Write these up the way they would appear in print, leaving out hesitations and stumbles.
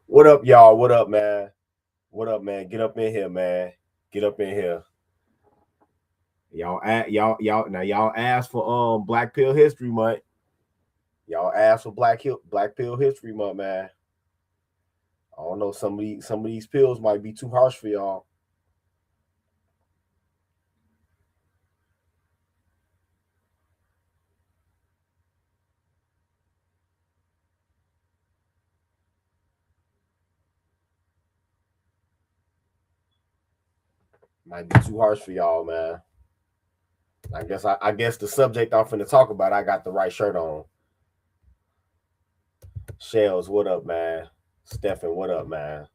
What up, y'all? What up, man? What up, man? Get up in here, man. Get up in here. Y'all asked for Black Pill History Month. Y'all asked for Black Pill History Month, man. I don't know, some of these pills might be too harsh for y'all. Might be too harsh for y'all, man. I guess the subject I'm finna talk about, I got the right shirt on. Shells, what up, man? Stefan, what up, man?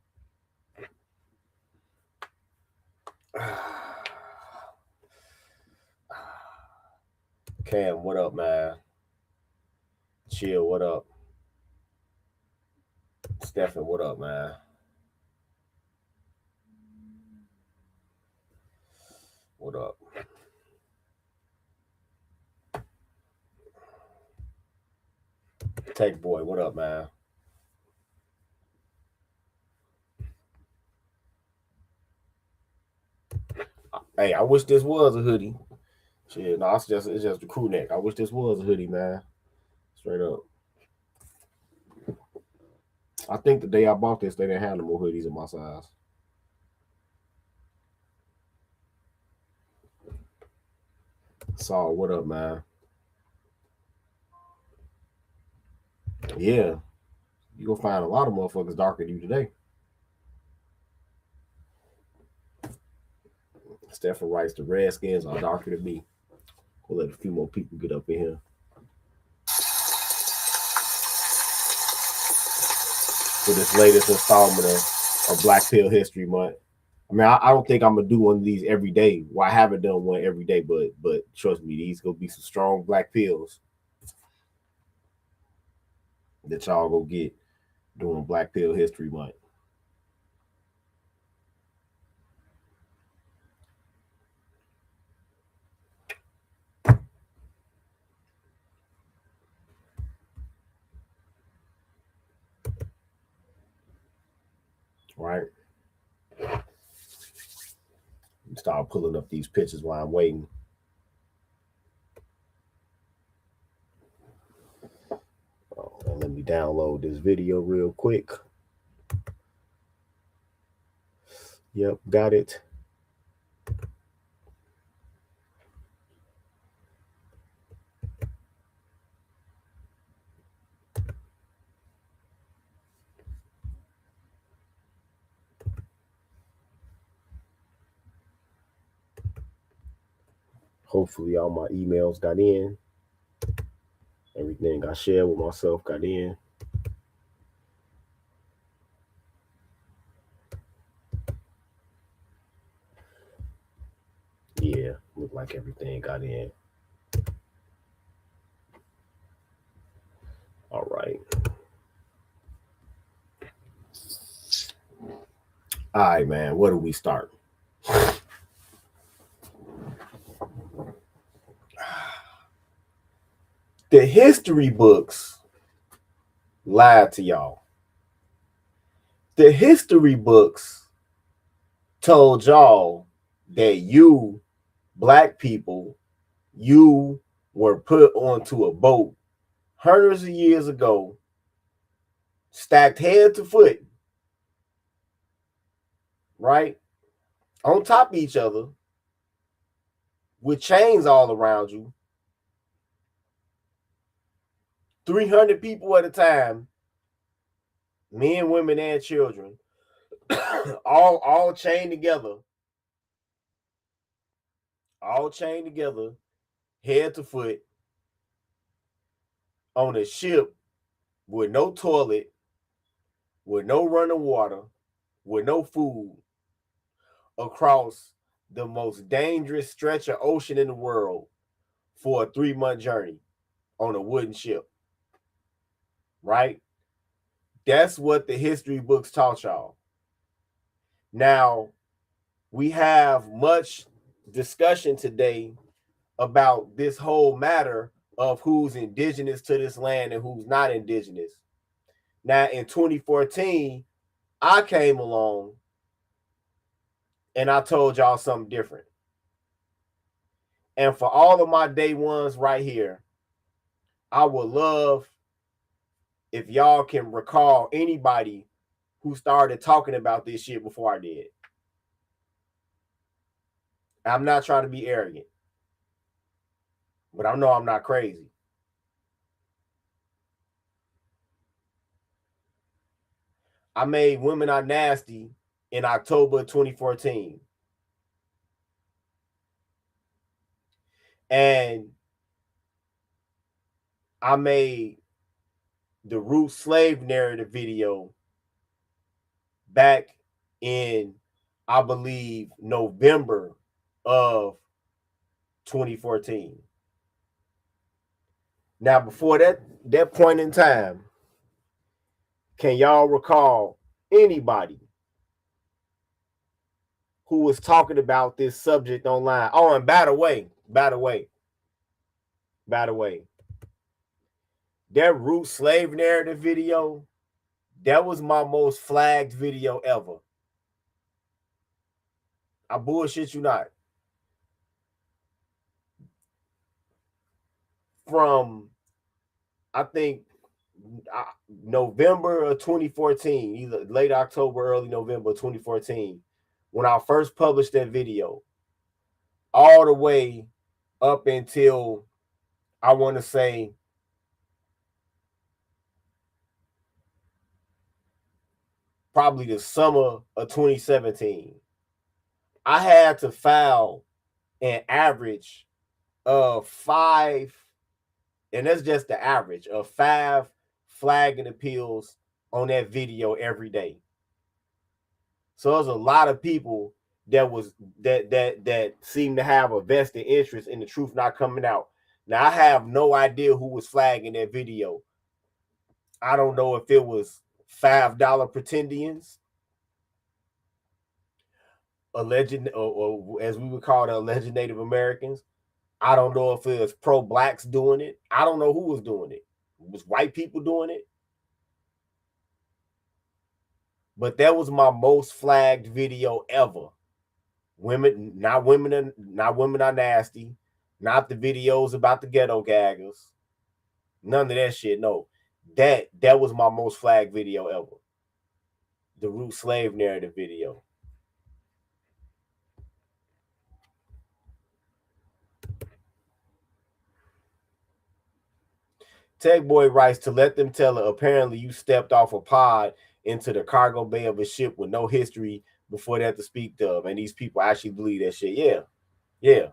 Cam, what up, man? Chill, what up? Stefan, what up, man? What up? Tech Boy, what up, man? Hey, I wish this was a hoodie. Shit, no, it's just the crew neck. I wish this was a hoodie, man. Straight up. I think the day I bought this, they didn't have no more hoodies in my size. Saul, what up, man? Yeah, you gonna find a lot of motherfuckers darker than you today. Stephen writes the Redskins are darker than me. We'll let a few more people get up in here. For this latest installment of Black Pill History Month. I mean, I don't think I'm gonna do one of these every day. Well, I haven't done one every day, but trust me, these gonna be some strong black pills that y'all go get during Black Pill History Month. Right? Start pulling up these pictures while I'm waiting. Let me download this video real quick. Yep, got it. Hopefully all my emails got in. Everything I shared with myself got in. Yeah, look like everything got in. All right. All right, man. Where do we start? The history books lied to y'all. The history books told y'all that you, black people, you were put onto a boat hundreds of years ago, stacked head to foot, right? On top of each other, with chains all around you, 300 people at a time, men, women, and children, all chained together, head to foot, on a ship with no toilet, with no running water, with no food, across the most dangerous stretch of ocean in the world for a 3-month journey on a wooden ship. Right? That's what the history books taught y'all. Now, we have much discussion today about this whole matter of who's indigenous to this land and who's not indigenous. Now, in 2014, I came along and I told y'all something different. And for all of my day ones right here, I would love if y'all can recall anybody who started talking about this shit before I did. I'm not trying to be arrogant, but I know I'm not crazy. I made Women Are Nasty in October 2014. And I made the Root Slave Narrative video back in, I believe, November of 2014. Now, before that point in time, can y'all recall anybody who was talking about this subject online? Oh, and by the way, that Root Slave Narrative video, that was my most flagged video ever. I bullshit you not. From, I think, November of 2014, either late October, early November 2014, when I first published that video, all the way up until, I want to say, probably the summer of 2017, I had to file an average of 5, and that's just the average of 5 flagging appeals on that video every day. So there's a lot of people that seem to have a vested interest in the truth not coming out. Now, I have no idea who was flagging that video. I don't know if it was $5 pretendians, alleged, or as we would call the alleged Native Americans. I don't know if it was pro-blacks doing it. I don't know who was doing it. It was white people doing it. But that was my most flagged video ever. Not women are nasty. Not the videos about the ghetto gaggers. None of that shit. No. That was my most flagged video ever. The Root Slave Narrative video. Tech Boy writes, to let them tell her, apparently you stepped off a pod into the cargo bay of a ship with no history before that to speak of. And these people actually believe that shit. Yeah. Yeah.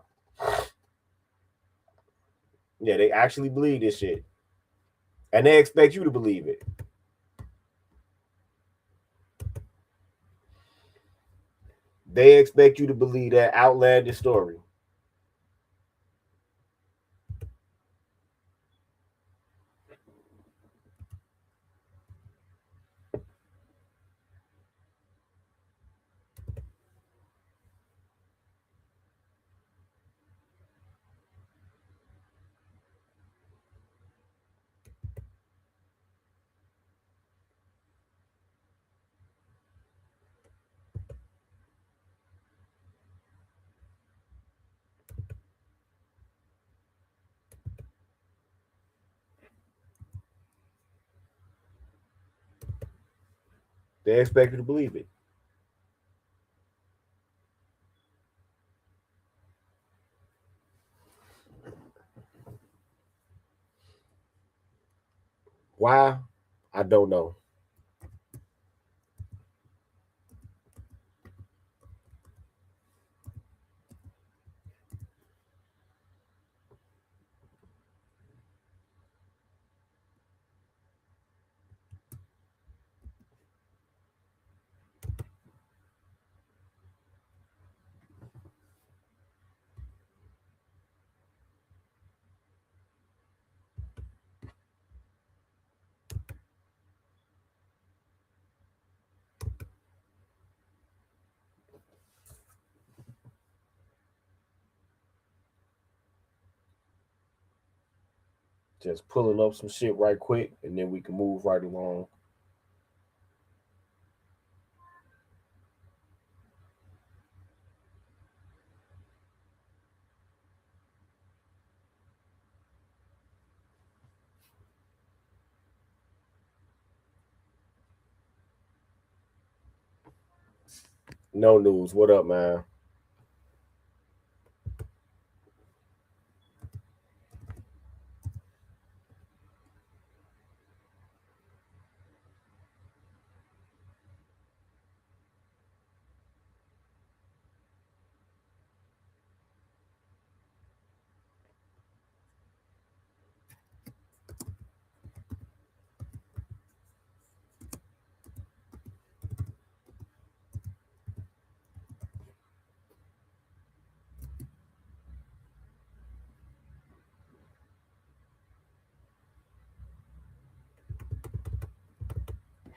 Yeah, they actually believe this shit. And they expect you to believe it. They expect you to believe that outlandish story. They expect you to believe it. Why? I don't know. Just pulling up some shit right quick, and then we can move right along. No news. What up, man?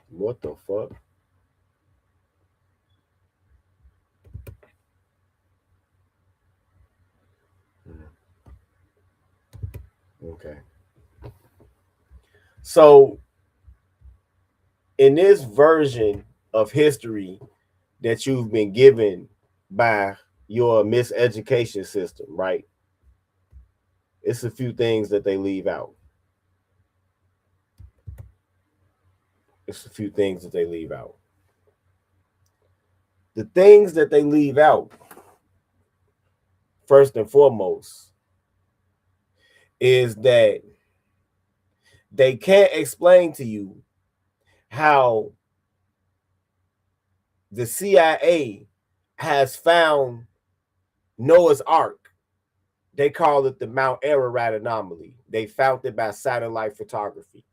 What the fuck? Okay. So, in this version of history that you've been given by your miseducation system, right? It's a few things that they leave out. It's a few things that they leave out. The things that they leave out, first and foremost, is that they can't explain to you how the CIA has found Noah's Ark. They call it the Mount Ararat anomaly. They found it by satellite photography.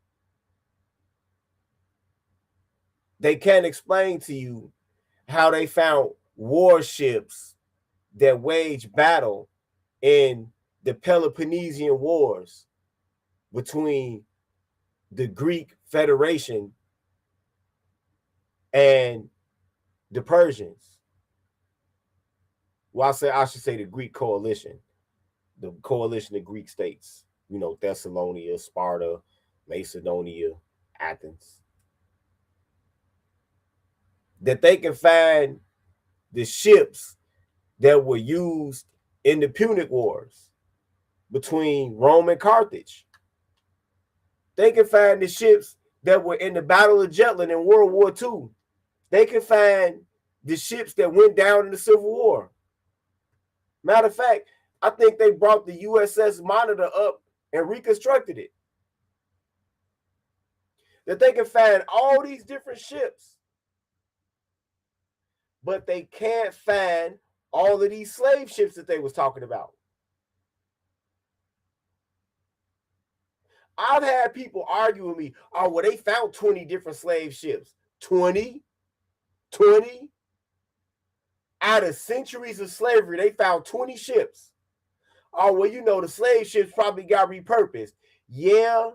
They can't explain to you how they found warships that wage battle in the Peloponnesian Wars between the Greek Federation and the Persians. Well, I should say the Greek coalition, the coalition of Greek states. You know, Thessalonica, Sparta, Macedonia, Athens. That they can find the ships that were used in the Punic Wars between Rome and Carthage. They can find the ships that were in the Battle of Jutland in World War II. They can find the ships that went down in the Civil War. Matter of fact, I think they brought the USS Monitor up and reconstructed it. That they can find all these different ships, but they can't find all of these slave ships that they was talking about. I've had people argue with me, oh, well, they found 20 different slave ships. 20 out of centuries of slavery, they found 20 ships. Oh, well, you know, the slave ships probably got repurposed. Yeah.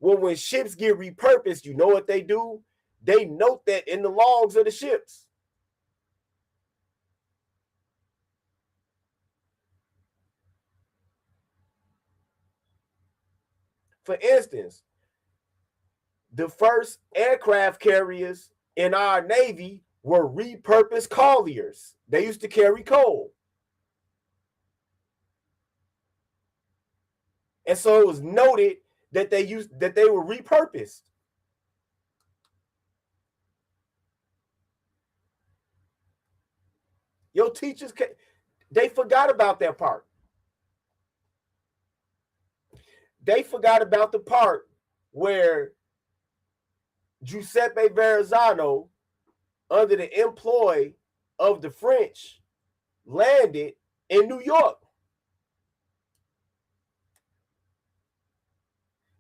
Well, when ships get repurposed, you know what they do? They note that in the logs of the ships. For instance, the first aircraft carriers in our Navy were repurposed colliers. They used to carry coal. And so it was noted that they were repurposed. Your teachers, they forgot about that part. They forgot about the part where Giuseppe Verrazano, under the employ of the French, landed in New York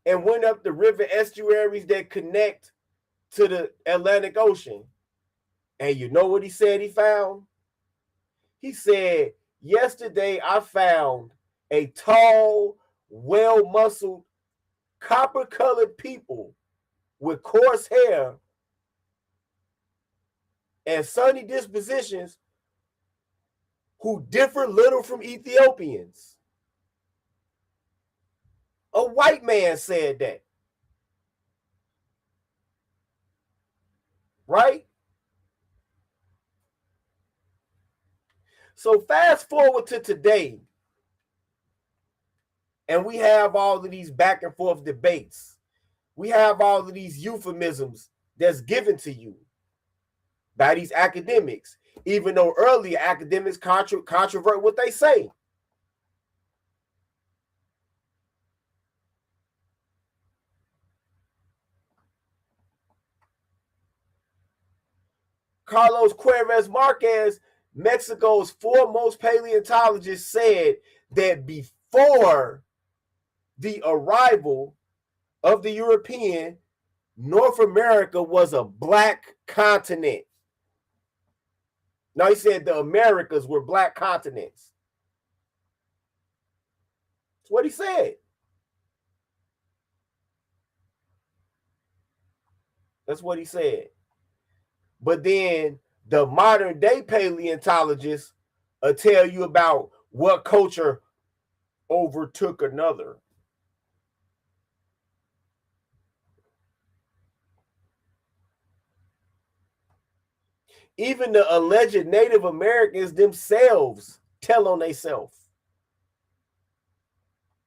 and went up the river estuaries that connect to the Atlantic Ocean. And you know what he said he found? He said, yesterday I found a tall, well-muscled, copper-colored people with coarse hair and sunny dispositions who differ little from Ethiopians. A white man said that. Right? So fast forward to today, and we have all of these back and forth debates. We have all of these euphemisms that's given to you by these academics, even though earlier academics controvert what they say. Carlos Queiroz Marquez, Mexico's foremost paleontologist, said that before the arrival of the European, North America was a black continent. Now, he said the Americas were black continents. That's what he said. That's what he said. But then the modern day paleontologists tell you about what culture overtook another. Even the alleged Native Americans themselves tell on themselves.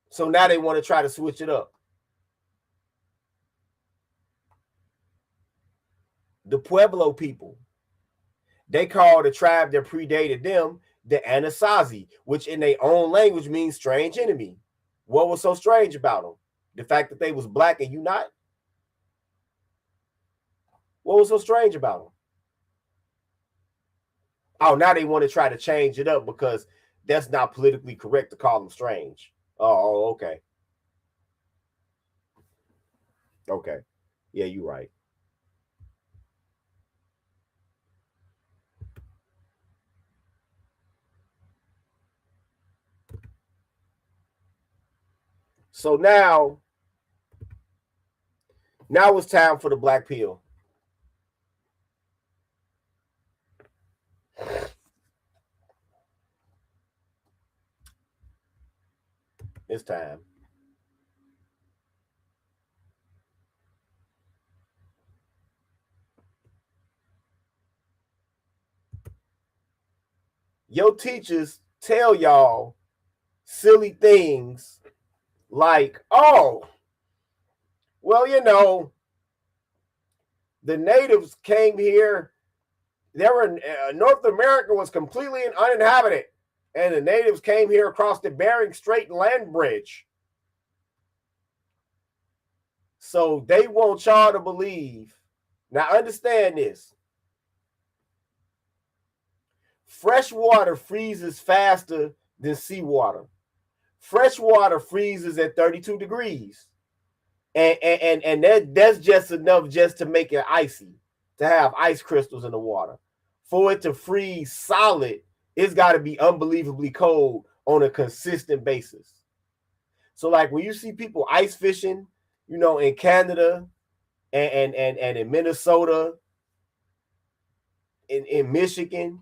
So now they want to try to switch it up. The Pueblo people, they call the tribe that predated them the Anasazi, which in their own language means strange enemy. What was so strange about them? The fact that they was black and you not? What was so strange about them? Oh, now they want to try to change it up because that's not politically correct to call them strange. Oh, okay. Okay. Yeah, you're right. So now it's time for the black pill. It's time. Your teachers tell y'all silly things like, oh, well, the natives came here. North America was completely uninhabited, and the natives came here across the Bering Strait land bridge. So they want y'all to believe. Now, understand this. Fresh water freezes faster than seawater. Fresh water freezes at 32 degrees. And that's just enough just to make it icy, to have ice crystals in the water. For it to freeze solid, it's got to be unbelievably cold on a consistent basis. So, like when you see people ice fishing, in Canada and in Minnesota, in Michigan,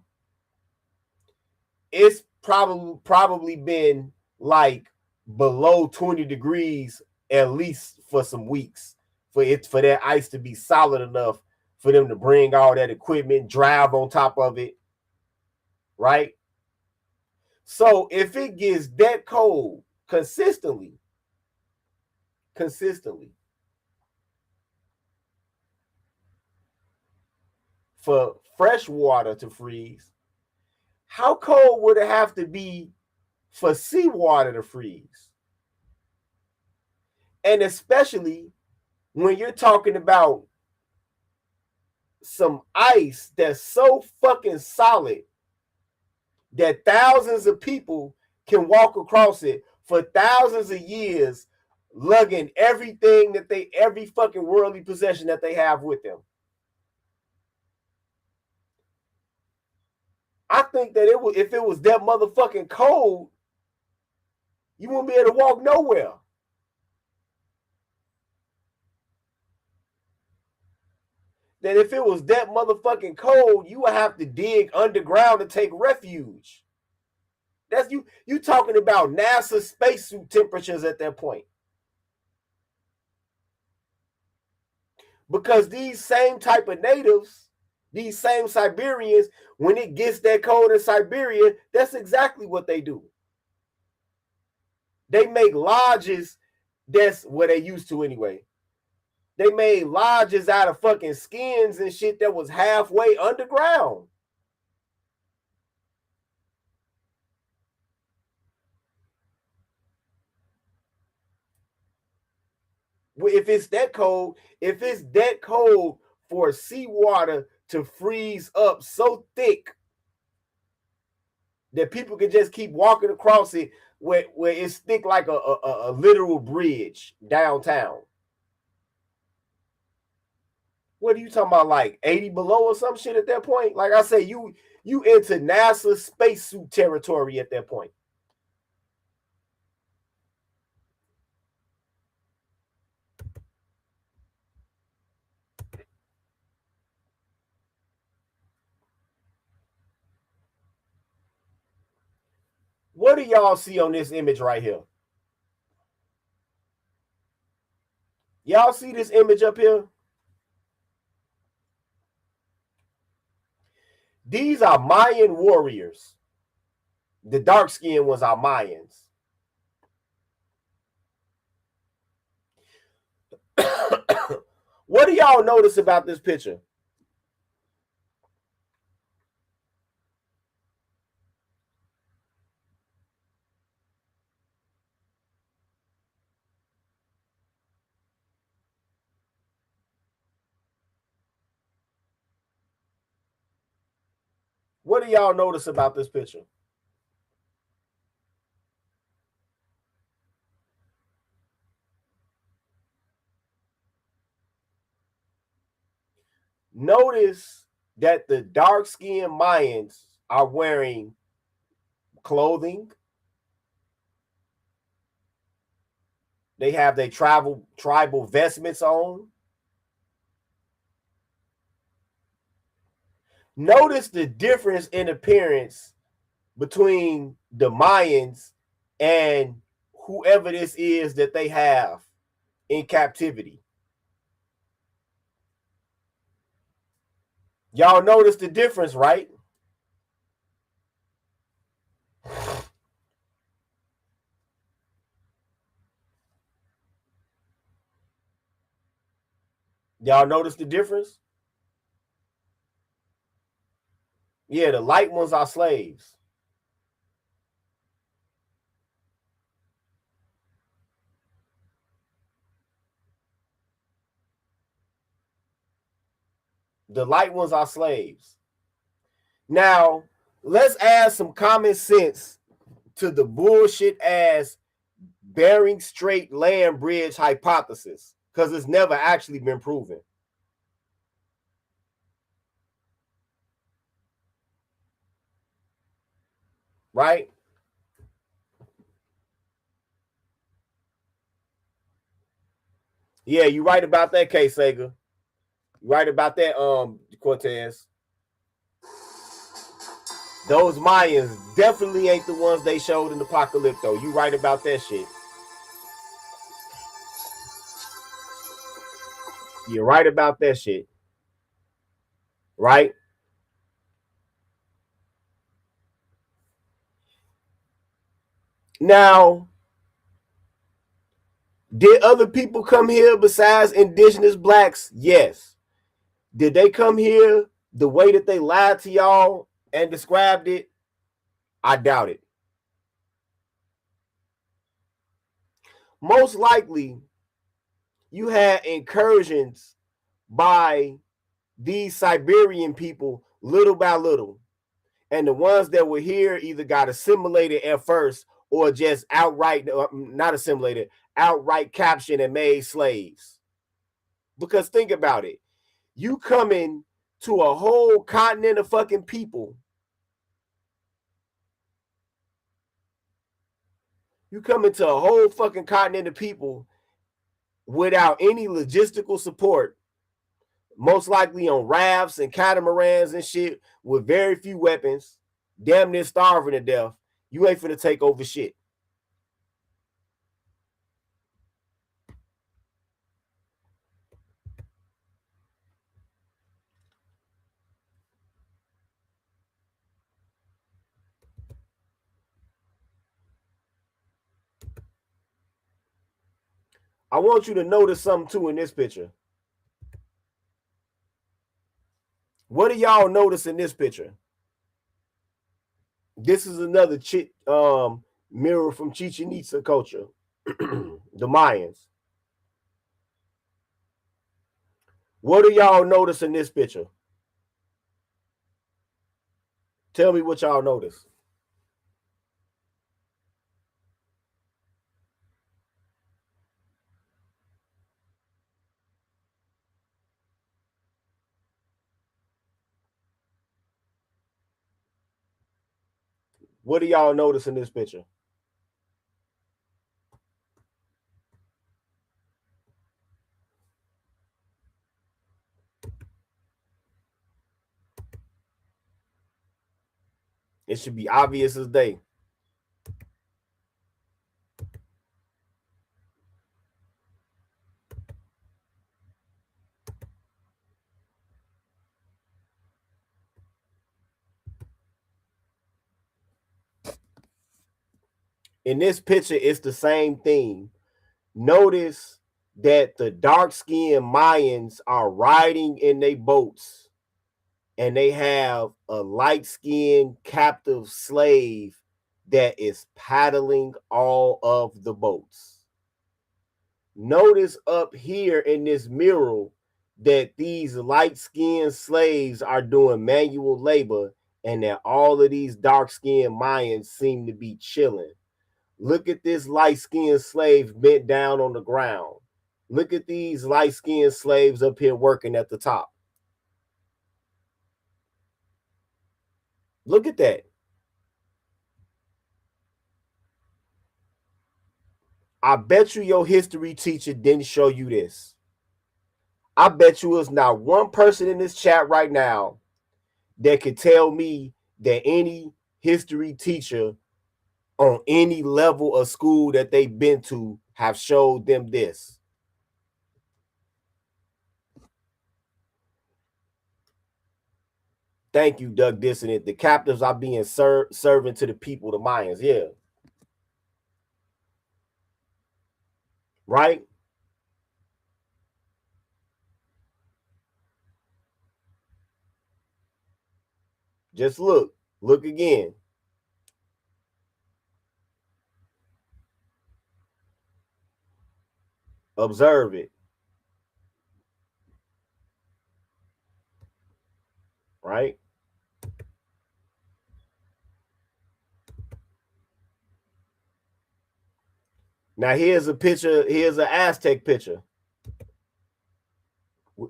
it's probably been like below 20 degrees at least for some weeks for that ice to be solid enough for them to bring all that equipment, drive on top of it, right? So if it gets that cold consistently, for fresh water to freeze, how cold would it have to be for seawater to freeze? And especially when you're talking about some ice that's so fucking solid that thousands of people can walk across it for thousands of years, lugging every fucking worldly possession that they have with them. I think that if it was that motherfucking cold, you wouldn't be able to walk nowhere. That if it was that motherfucking cold, you would have to dig underground to take refuge. That's you talking about NASA spacesuit temperatures at that point. Because these same type of natives, these same Siberians, when it gets that cold in Siberia, that's exactly what they do. They make lodges. That's what they used to anyway. They made lodges out of fucking skins and shit that was halfway underground. If it's that cold for seawater to freeze up so thick that people can just keep walking across it where it's thick like a literal bridge downtown. What are you talking about, like 80 below or some shit at that point? Like I say, you into NASA spacesuit territory at that point. What do y'all see on this image right here? Y'all see this image up here? These are Mayan warriors. The dark skinned ones are Mayans. What do y'all notice about this picture? What do y'all notice about this picture? Notice that the dark-skinned Mayans are wearing clothing. They have their tribal vestments on. Notice the difference in appearance between the Mayans and whoever this is that they have in captivity. Y'all notice the difference, right? Y'all notice the difference? Yeah, the light ones are slaves. The light ones are slaves. Now, let's add some common sense to the bullshit ass Bering Strait land bridge hypothesis, because it's never actually been proven. Right? Yeah, you right about that, K Sega. You right about that, Cortez. Those Mayans definitely ain't the ones they showed in the Apocalypto. You right about that shit. You're right about that shit. Right? Now, did other people come here besides indigenous blacks? Yes. Did they come here the way that they lied to y'all and described it? I doubt it. Most likely, you had incursions by these Siberian people little by little. And the ones that were here either got assimilated at first or just outright, not assimilated, outright captured and made slaves. Because think about it. You coming to a whole continent of fucking people. You come into a whole fucking continent of people without any logistical support, most likely on rafts and catamarans and shit with very few weapons, damn near starving to death. You ain't finna take over shit. I want you to notice something too in this picture. What do y'all notice in this picture? This is another mirror from Chichen Itza culture, the Mayans. What do y'all notice in this picture? Tell me what y'all notice. What do y'all notice in this picture? It should be obvious as day. In this picture, it's the same thing. Notice that the dark-skinned Mayans are riding in their boats, and they have a light-skinned captive slave that is paddling all of the boats. Notice up here in this mural that these light-skinned slaves are doing manual labor, and that all of these dark-skinned Mayans seem to be chilling. Look at this light-skinned slave bent down on the ground. Look at these light-skinned slaves up here working at the top. Look at that. I bet you your history teacher didn't show you this. I bet you there's not one person in this chat right now that could tell me that any history teacher on any level of school that they've been to have showed them this. Thank you, Doug Dissonant. The captives are being serving to the people, the Mayans. Yeah. Right? Just look. Look again. Observe it. Right? Now here's a picture. Here's an Aztec picture.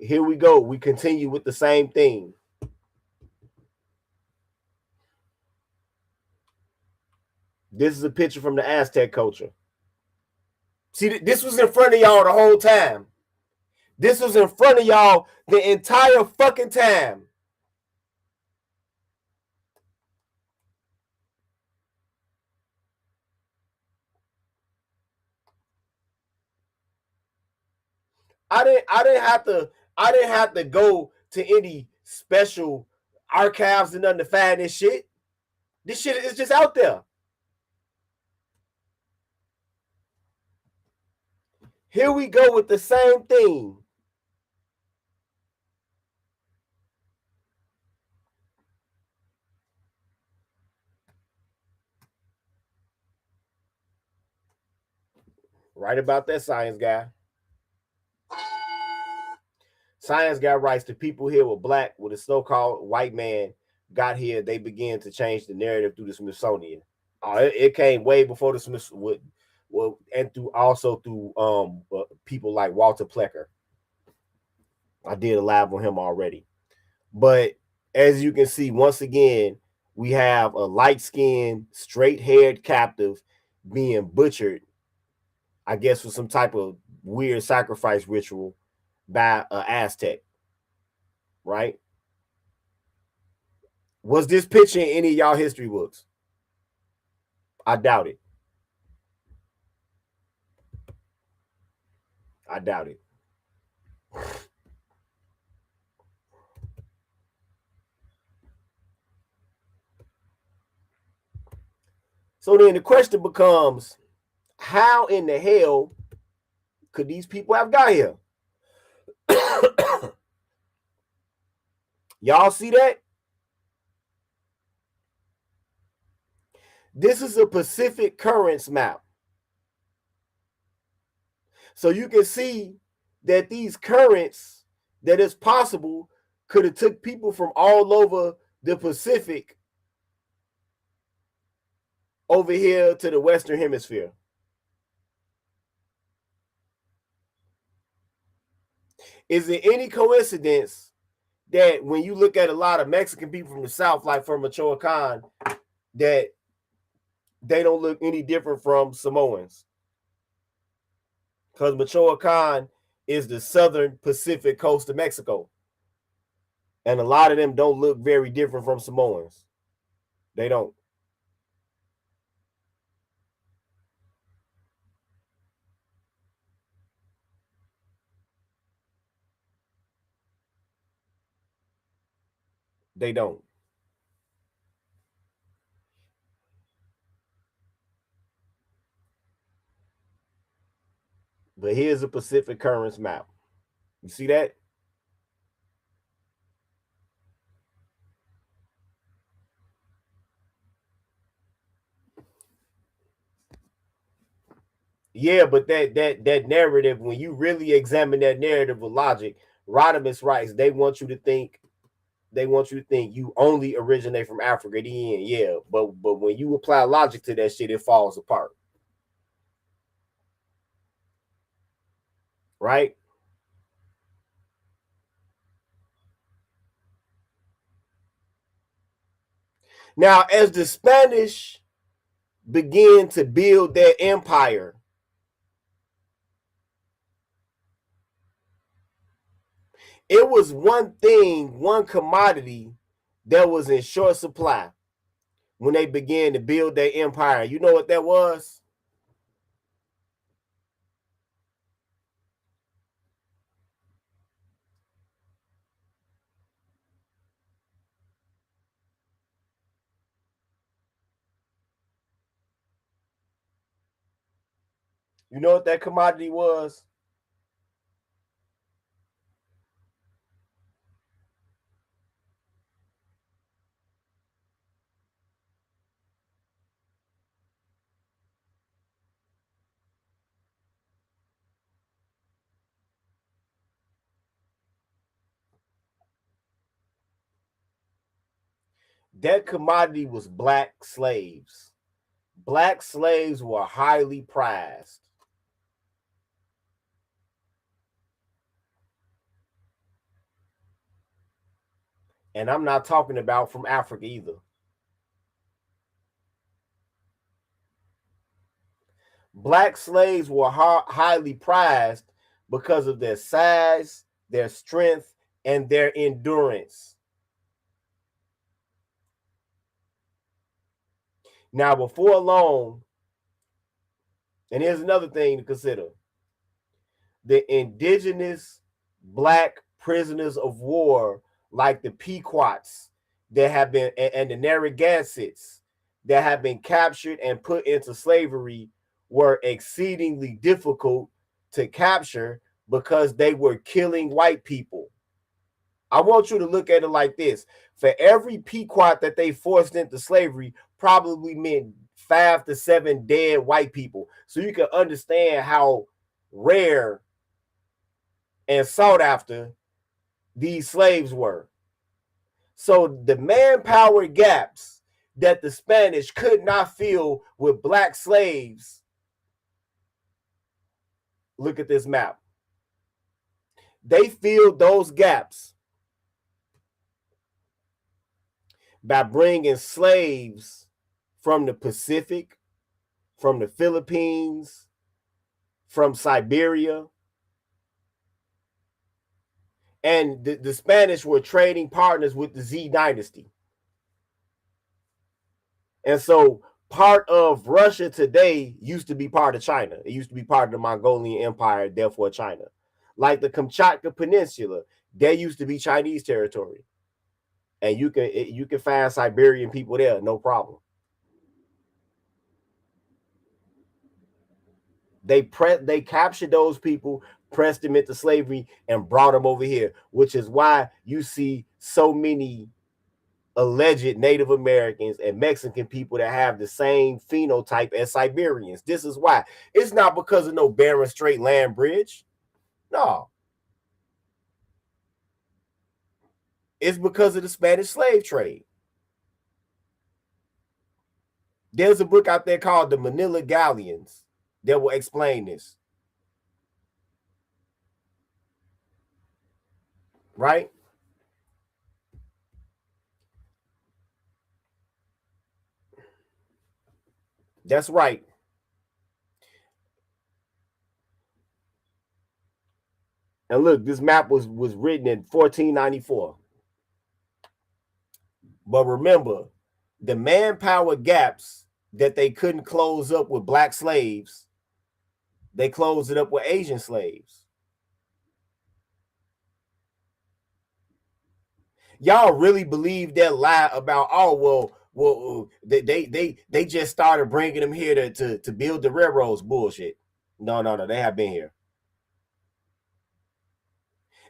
Here we go. We continue with the same thing. This is a picture from the Aztec culture. See, this was in front of y'all the whole time. This was in front of y'all the entire fucking time. I didn't have to go to any special archives and nothing to find this shit. This shit is just out there. Here we go with the same thing. Right about that, science guy. Science guy writes, the people here were black. When the so-called white man got here, they began to change the narrative through the Smithsonian. It came way before the Smithsonian, and through people like Walter Plecker. I did a live on him already. But as you can see, once again, we have a light-skinned, straight-haired captive being butchered, I guess, for some type of weird sacrifice ritual by an Aztec, right? Was this picture in any of y'all history books? I doubt it. I doubt it. So then the question becomes, how in the hell could these people have got here? Y'all see that? This is a Pacific Currents map. So you can see that these currents, that it's possible, could have took people from all over the Pacific over here to the Western Hemisphere. Is it any coincidence that when you look at a lot of Mexican people from the South, like from Michoacan, that they don't look any different from Samoans? Because Michoacan is the southern Pacific coast of Mexico. And a lot of them don't look very different from Samoans. They don't. They don't. But here's a Pacific Currents map. You see that? Yeah, but that narrative, when you really examine that narrative with logic, Rodimus writes, they want you to think you only originate from Africa. The end, yeah. But when you apply logic to that shit, it falls apart. Right? Now, as the Spanish begin to build their empire, it was one thing, one commodity that was in short supply when they began to build their empire. You know what that was? You know what that commodity was? That commodity was black slaves. Black slaves were highly prized. And I'm not talking about from Africa either. Black slaves were highly prized because of their size, their strength, and their endurance. Now, before long, and here's another thing to consider, the indigenous black prisoners of war, like the Pequots that have been, and the Narragansetts that have been captured and put into slavery, were exceedingly difficult to capture because they were killing white people. I want you to look at it like this. For every Pequot that they forced into slavery, probably meant 5 to 7 dead white people. So you can understand how rare and sought after these slaves were. So the manpower gaps that the Spanish could not fill with black slaves. Look at this map. They filled those gaps by bringing slaves from the Pacific, from the Philippines, from Siberia. And the Spanish were trading partners with the Z dynasty. And so part of Russia today used to be part of China. It used to be part of the Mongolian Empire, therefore China. Like the Kamchatka Peninsula, that used to be Chinese territory. And you can find Siberian people there, no problem. They captured those people, pressed them into slavery, and brought them over here, which is why you see so many alleged Native Americans and Mexican people that have the same phenotype as Siberians. This is why. It's not because of no barren straight land bridge. No. It's because of the Spanish slave trade. There's a book out there called The Manila Galleons that will explain this. Right? That's right. And look, this map was written in 1494. But remember, the manpower gaps that they couldn't close up with black slaves, they closed it up with Asian slaves. Y'all really believe that lie about, oh well they just started bringing them here to build the railroads? Bullshit. No, they have been here.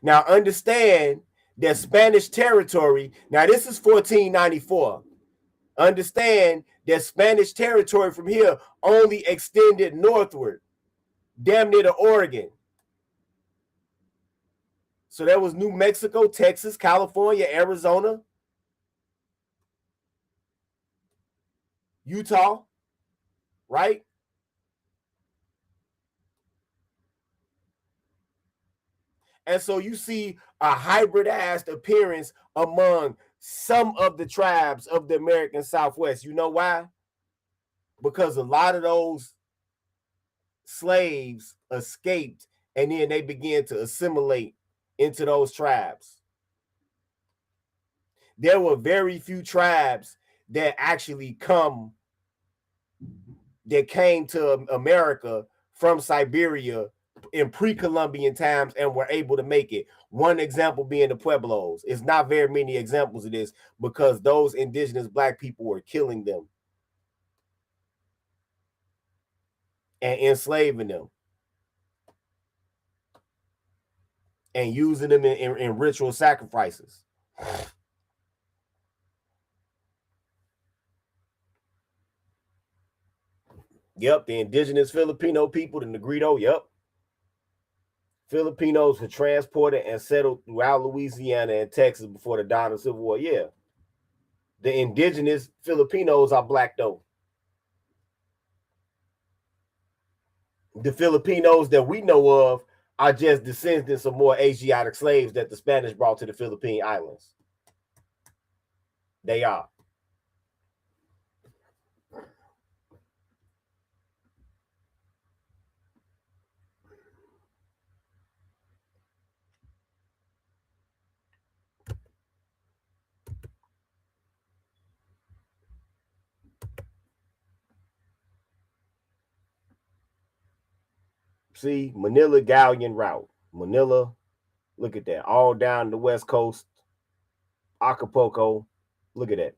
Now understand that Spanish territory, now this is 1494. Understand that Spanish territory from here only extended northward, damn near to Oregon. So there was New Mexico, Texas, California, Arizona, Utah, right? And so you see a hybridized appearance among some of the tribes of the American Southwest. You know why? Because a lot of those slaves escaped and then they began to assimilate into those tribes. There were very few tribes that actually came to America from Siberia in pre-Columbian times and were able to make it. One example being the Pueblos. It's not very many examples of this because those indigenous black people were killing them and enslaving them and using them in ritual sacrifices. Yep, the indigenous Filipino people, the Negrito, yep. Filipinos were transported and settled throughout Louisiana and Texas before the dawn of the Civil War. Yeah. The indigenous Filipinos are black though. The Filipinos that we know of are just descendants of more Asiatic slaves that the Spanish brought to the Philippine Islands. They are. See, Manila Galleon route. Manila, look at that. All down the West Coast, Acapulco. Look at that.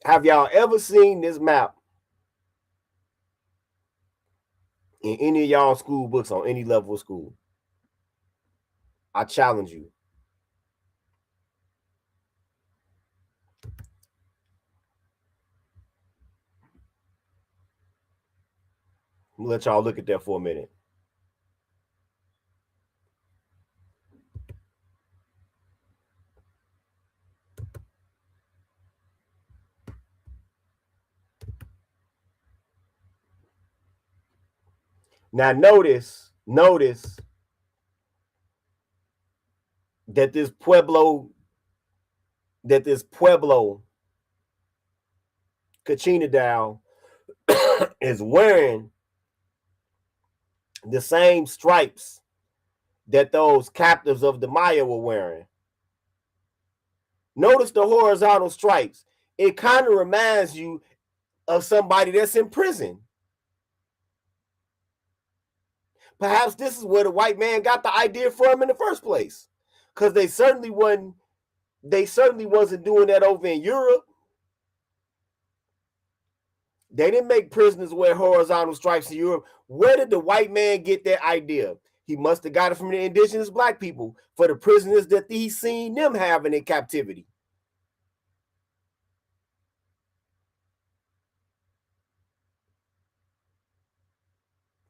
Have y'all ever seen this map in any of y'all school books on any level of school? I challenge you. Let y'all look at that for a minute. Now notice that this Pueblo Cachinadal is wearing the same stripes that those captives of the Maya were wearing. Notice the horizontal stripes. It kind of reminds you of somebody that's in prison. Perhaps this is where the white man got the idea from in the first place, because they certainly wasn't doing that over in Europe. They didn't make prisoners wear horizontal stripes in Europe. Where did the white man get that idea? He must have got it from the indigenous black people for the prisoners that he's seen them having in captivity.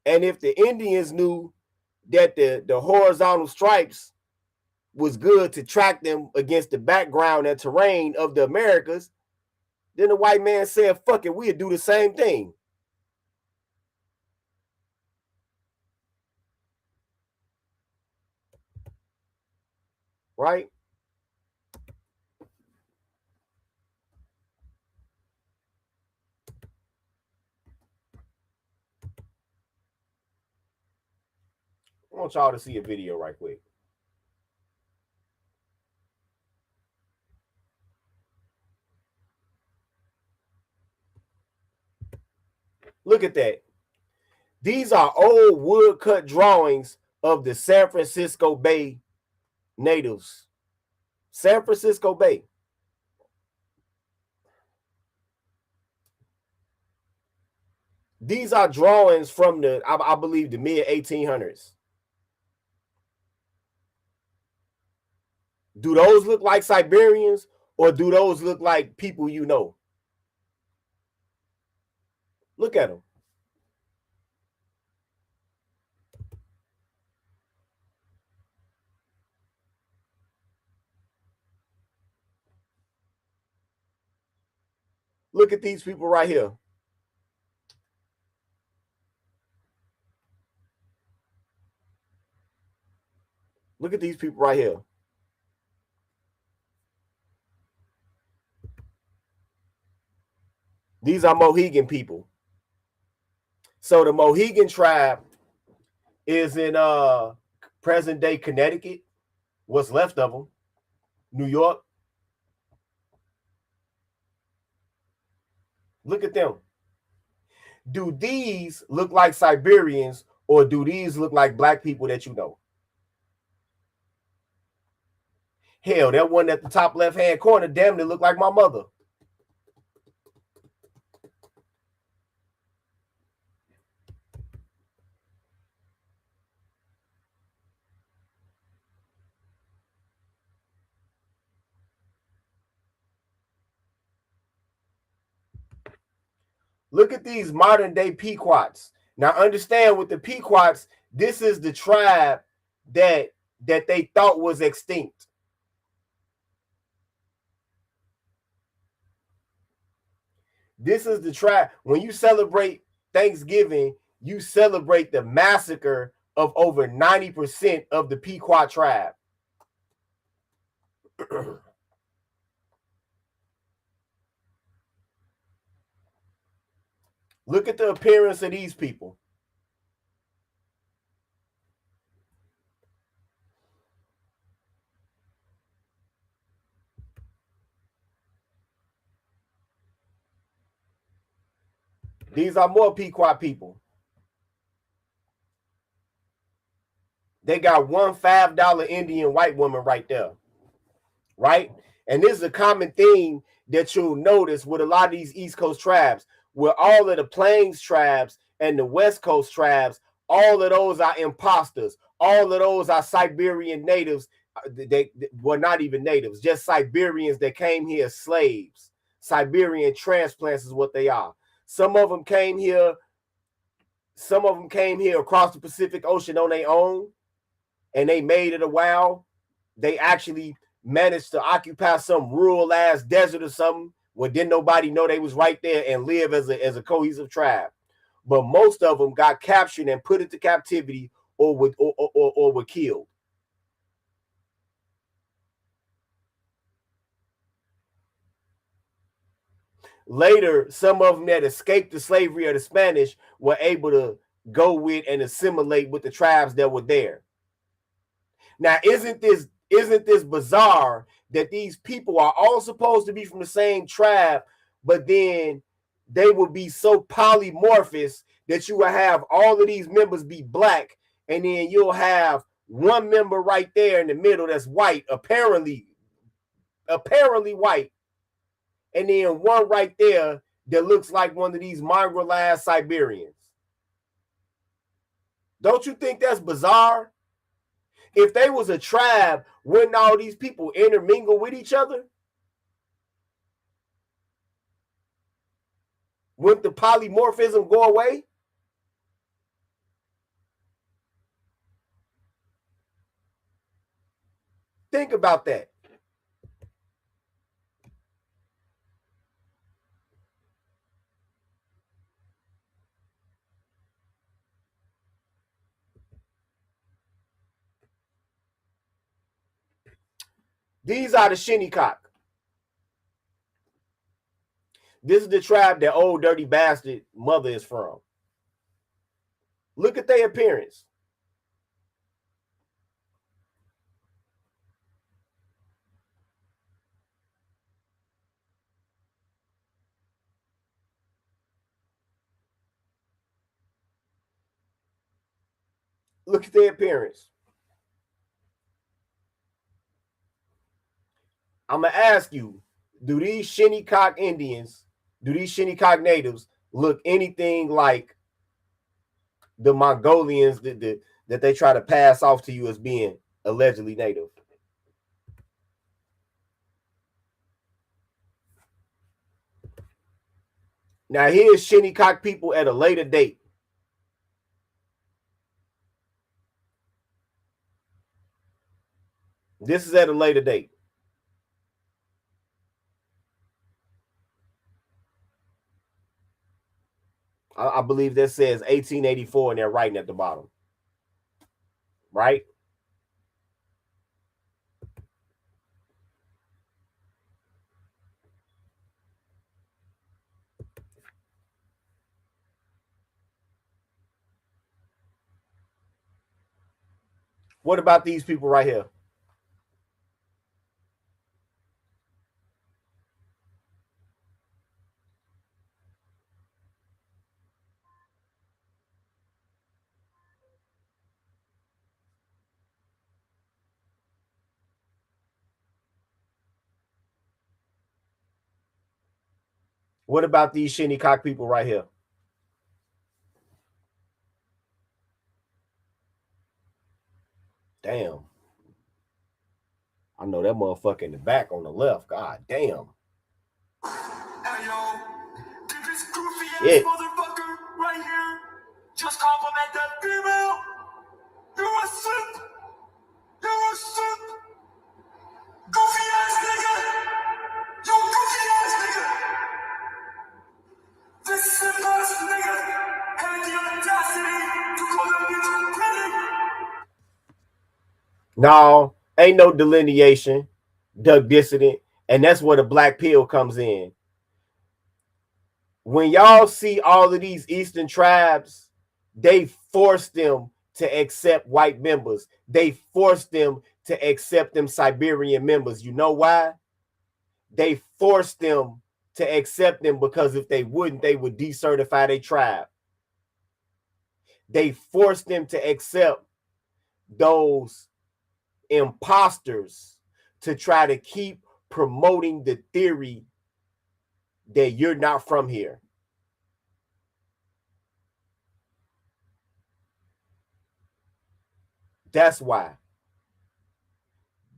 And if the Indians knew that the horizontal stripes was good to track them against the background and terrain of the Americas, then the white man said, fuck it, we'll do the same thing. Right? I want y'all to see a video right quick. Look at that. These are old woodcut drawings of the San Francisco Bay natives. San Francisco Bay. These are drawings from I believe, the mid 1800s. Do those look like Siberians or do those look like people you know? Look at them. Look at these people right here. Look at these people right here. These are Mohegan people. So the Mohegan tribe is in present day Connecticut, what's left of them, New York. Look at them. Do these look like Siberians or do these look like black people that you know? Hell, that one at the top left-hand corner damn near look like my mother. Look at these modern day Pequots. Now understand with the Pequots, this is the tribe that they thought was extinct. This is the tribe. When you celebrate Thanksgiving, you celebrate the massacre of over 90% of the Pequot tribe. Look at the appearance of these people. These are more Pequot people. They got one $5 Indian white woman right there. Right? And this is a common theme that you'll notice with a lot of these East Coast tribes, where all of the Plains tribes and the West Coast tribes, all of those are imposters. All of those are Siberian natives. They were not even natives, just Siberians that came here as slaves. Siberian transplants is what they are. Some of them came here. Some of them came here across the Pacific Ocean on their own, and they made it a while. They actually managed to occupy some rural ass desert or something where didn't nobody know they was right there and live as a cohesive tribe. But most of them got captured and put into captivity or were killed. Later, some of them that escaped the slavery of the Spanish were able to go with and assimilate with the tribes that were there. Now, isn't this bizarre that these people are all supposed to be from the same tribe, but then they will be so polymorphous that you will have all of these members be black, and then you'll have one member right there in the middle that's white, apparently white, and then one right there that looks like one of these mongrel ass Siberians. Don't you think that's bizarre? If they was a tribe, wouldn't all these people intermingle with each other? Wouldn't the polymorphism go away? Think about that. These are the Shinnecock. This is the tribe that old dirty bastard mother is from. Look at their appearance. Look at their appearance. I'm going to ask you, do these Shinnecock Indians, do these Shinnecock natives look anything like the Mongolians that they try to pass off to you as being allegedly native? Now, here's Shinnecock people at a later date. This is at a later date. I believe that says 1884 and they're writing at the bottom. Right? What about these people right here? What about these Shinnecock people right here? Damn. I know that motherfucker in the back on the left. God damn. Hey, yo, did this goofy ass motherfucker right here just compliment that female? You a simp! You a simp! Goofy ass nigga! You goofy ass nigga! This simp ass nigga had the audacity to call that bitch pretty! No, ain't no delineation, Doug Dissident, and that's where the black pill comes in. When y'all see all of these Eastern tribes, they force them to accept white members. They force them to accept them Siberian members. You know why? They force them to accept them because if they wouldn't, they would decertify their tribe. They force them to accept those imposters to try to keep promoting the theory that you're not from here. That's why.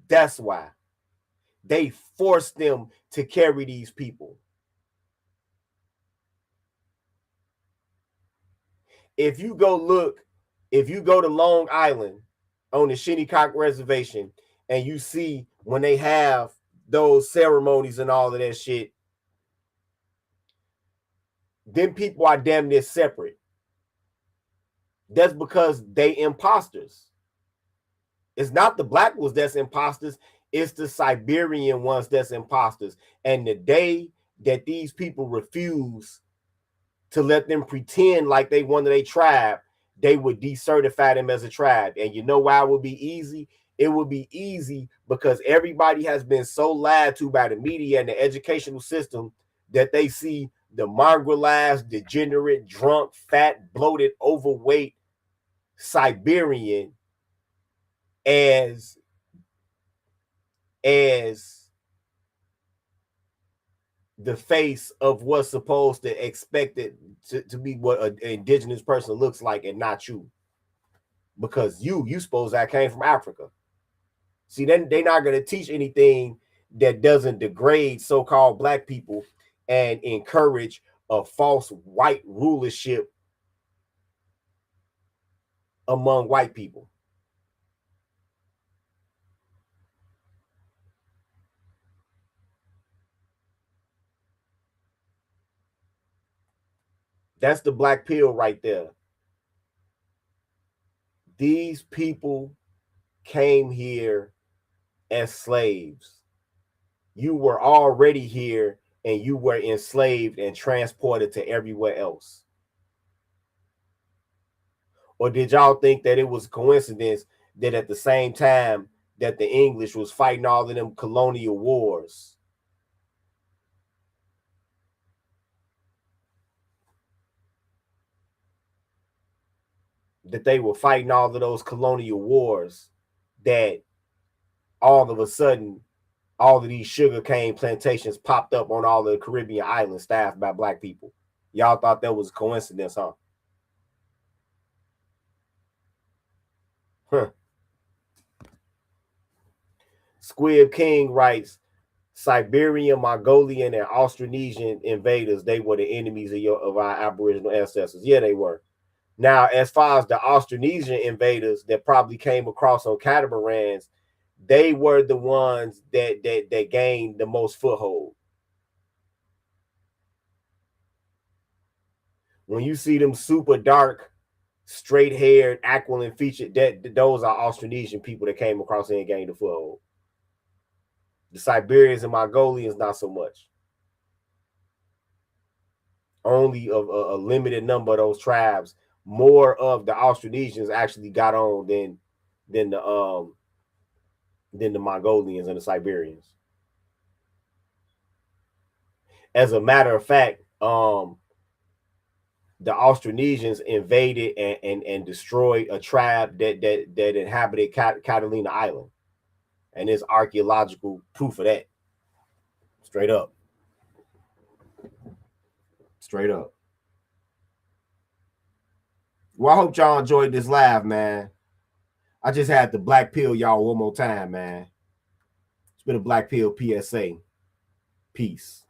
That's why. They force them to carry these people. If you go to Long Island on the Shinnecock Reservation and you see when they have those ceremonies and all of that shit, then people are damn near separate. That's because they imposters. It's not the black ones that's imposters. It's the Siberian ones that's imposters. And the day that these people refuse to let them pretend like they one of their tribe, they would decertify them as a tribe. And you know why it would be easy? It would be easy because everybody has been so lied to by the media and the educational system that they see the mongrelized, degenerate, drunk, fat, bloated, overweight Siberian as the face of what's supposed to expect it to be what an indigenous person looks like, and not you. Because you suppose I came from Africa. See, then they're not going to teach anything that doesn't degrade so-called black people and encourage a false white rulership among white people. That's the black pill right there. These people came here as slaves. You were already here and you were enslaved and transported to everywhere else. Or did y'all think that it was a coincidence that at the same time that the English was fighting all of them colonial wars, that they were fighting all of those colonial wars, that all of a sudden all of these sugarcane plantations popped up on all the Caribbean islands staffed by black people? Y'all thought that was a coincidence, huh? Huh. Squib King writes, Siberian, Mongolian, and Austronesian invaders, they were the enemies of our Aboriginal ancestors. Yeah, they were. Now, as far as the Austronesian invaders that probably came across on catamarans, they were the ones that gained the most foothold. When you see them super dark, straight-haired, aquiline featured, those are Austronesian people that came across and gained the foothold. The Siberians and Mongolians, not so much. Only a limited number of those tribes. More of the Austronesians actually got on than the Mongolians and the Siberians. As a matter of fact, the Austronesians invaded and destroyed a tribe that inhabited Catalina Island, and there's archaeological proof of that. Straight up. Straight up. Well, I hope y'all enjoyed this live, man. I just had to black pill y'all one more time, man. It's been a black pill PSA. Peace.